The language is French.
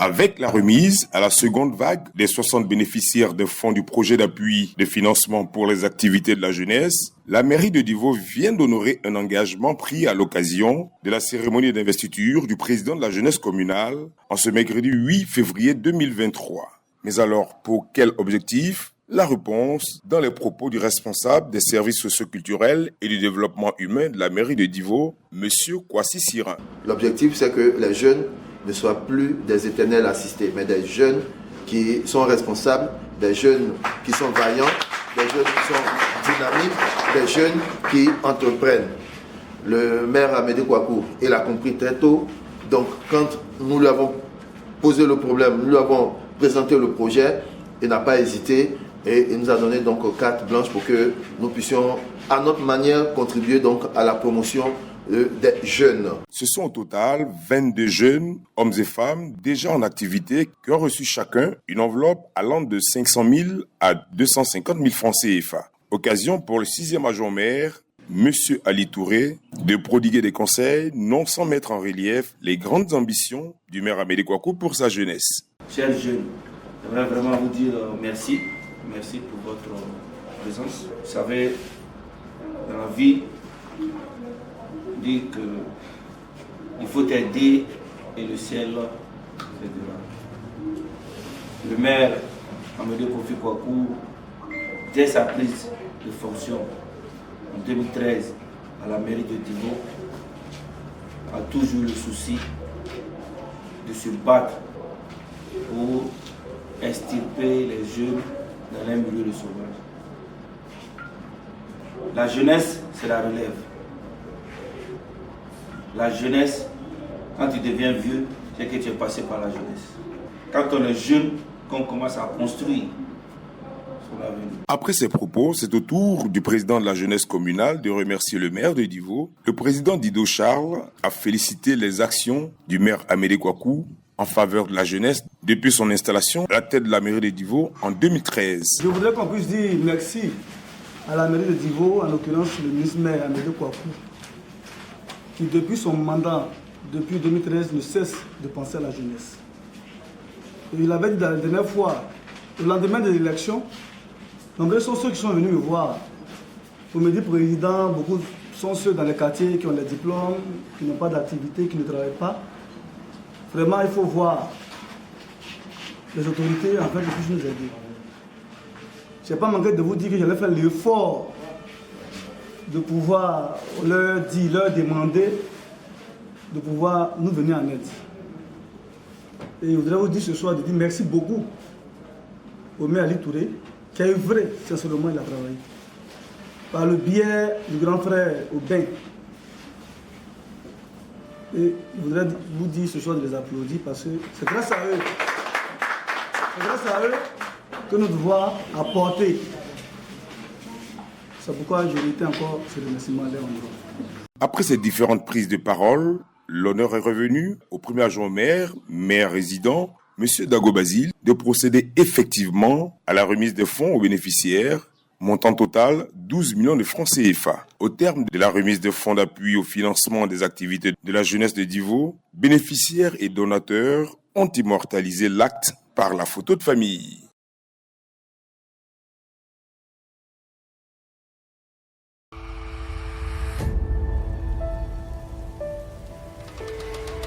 Avec la remise à la seconde vague des 60 bénéficiaires des fonds du projet d'appui de financement pour les activités de la jeunesse, la mairie de Divo vient d'honorer un engagement pris à l'occasion de la cérémonie d'investiture du président de la jeunesse communale en ce mercredi 8 février 2023. Mais alors, pour quel objectif ? La réponse dans les propos du responsable des services socioculturels et du développement humain de la mairie de Divo, M. Kwasi Sirin. L'objectif, c'est que les jeunes ne soient plus des éternels assistés, mais des jeunes qui sont responsables, des jeunes qui sont vaillants, des jeunes qui sont dynamiques, des jeunes qui entreprennent. Le maire Amédée Kouakou, il a compris très tôt. Donc, quand nous lui avons posé le problème, nous lui avons présenté le projet, il n'a pas hésité et il nous a donné donc carte blanche pour que nous puissions, à notre manière, contribuer donc à la promotion des jeunes. Ce sont au total 22 jeunes, hommes et femmes, déjà en activité, qui ont reçu chacun une enveloppe allant de 500 000 à 250 000 francs CFA. Occasion pour le 6e adjoint-maire, M. Ali Touré, de prodiguer des conseils, non sans mettre en relief les grandes ambitions du maire Amédée Kouakou pour sa jeunesse. Chers jeunes, j'aimerais vraiment vous dire merci. Merci pour votre présence. Vous savez, dans la vie, on dit qu'il faut aider et le ciel aidera. Le maire Amédée Kofi Kouakou, dès sa prise de fonction en 2013 à la mairie de Divo, a toujours le souci de se battre pour extirper les jeunes dans un milieu de sauvage. La jeunesse, c'est la relève. La jeunesse, quand tu deviens vieux, c'est que tu es passé par la jeunesse. Quand on est jeune, qu'on commence à construire son avenir. Après ces propos, c'est au tour du président de la jeunesse communale de remercier le maire de Divo. Le président Dido Charles a félicité les actions du maire Amédée Kouakou en faveur de la jeunesse depuis son installation à la tête de la mairie de Divo en 2013. Je voudrais qu'on puisse dire merci à la mairie de Divo, en l'occurrence le ministre-maire Amédée Kouakou, qui depuis son mandat, depuis 2013, ne cesse de penser à la jeunesse. Et il avait dit la dernière fois, au lendemain de l'élection, nombreux sont ceux qui sont venus me voir pour me dire, président, beaucoup sont ceux dans les quartiers qui ont des diplômes, qui n'ont pas d'activité, qui ne travaillent pas. Vraiment, il faut voir les autorités afin qu'ils puissent nous aider. Je n'ai pas manqué de vous dire que j'allais faire l'effort de pouvoir leur dire, leur demander de pouvoir nous venir en aide. Et je voudrais vous dire ce soir, de dire merci beaucoup au maire Ali Touré, qui a œuvré, sincèrement, il a travaillé. Par le biais du grand frère Aubin. Et je voudrais vous dire ce soir de les applaudir parce que c'est grâce à eux. C'est grâce à eux que nous devons apporter. C'est pourquoi je méritais encore ce remerciement à leur endroit. Après ces différentes prises de parole, l'honneur est revenu au premier adjoint maire résident, M. Dago Basile, de procéder effectivement à la remise des fonds aux bénéficiaires, montant total 12 millions de francs CFA. Au terme de la remise de fonds d'appui au financement des activités de la jeunesse de Divo, bénéficiaires et donateurs ont immortalisé l'acte par la photo de famille.